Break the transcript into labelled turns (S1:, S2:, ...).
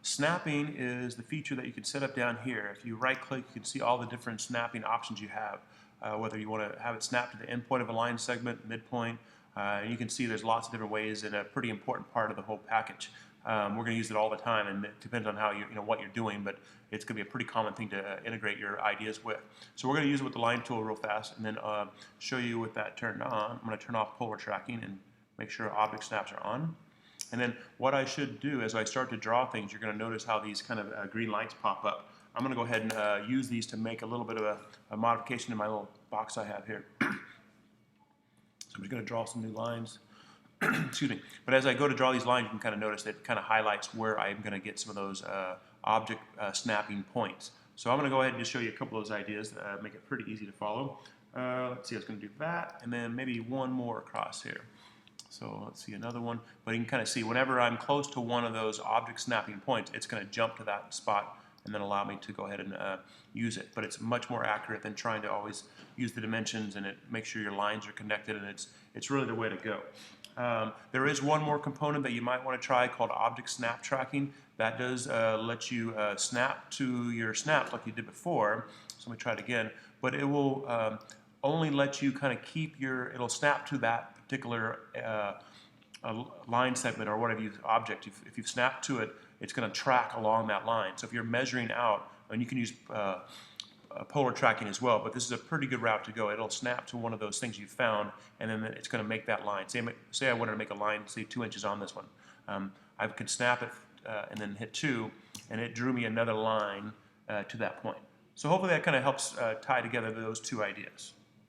S1: Snapping is the feature that you can set up down here. If you right click, you can see all the different snapping options you have. Whether you want to have it snap to the end point of a line segment, midpoint, and you can see there's lots of different ways and a pretty important part of the whole package. We're going to use it all the time, and it depends on how you know what you're doing, but it's going to be a pretty common thing to integrate your ideas with. So we're going to use it with the line tool real fast, and then show you with that turned on. I'm going to turn off polar tracking and make sure object snaps are on. And then what I should do as I start to draw things, you're going to notice how these kind of green lights pop up. I'm going to go ahead and use these to make a little bit of a modification in my little box I have here. So I'm just going to draw some new lines. Excuse me. But as I go to draw these lines, you can kind of notice that it kind of highlights where I'm going to get some of those object snapping points. So I'm going to go ahead and just show you a couple of those ideas that make it pretty easy to follow. Let's see, I was going to do that, and then maybe one more across here. So let's see another one. But you can kind of see whenever I'm close to one of those object snapping points, it's going to jump to that spot and then allow me to go ahead and use it. But it's much more accurate than trying to always use the dimensions and make sure your lines are connected, and it's really the way to go. There is one more component that you might want to try called object snap tracking. That does let you snap to your snaps like you did before. So let me try it again. But it will only let you kind of keep it'll snap to that particular line segment or whatever object. If you've snapped to it, it's going to track along that line. So if you're measuring out, and you can use polar tracking as well, but this is a pretty good route to go. It'll snap to one of those things you found, and then it's going to make that line. Say I wanted to make a line, say 2 inches on this one. I could snap it and then hit 2, and it drew me another line to that point. So hopefully that kind of helps tie together those two ideas.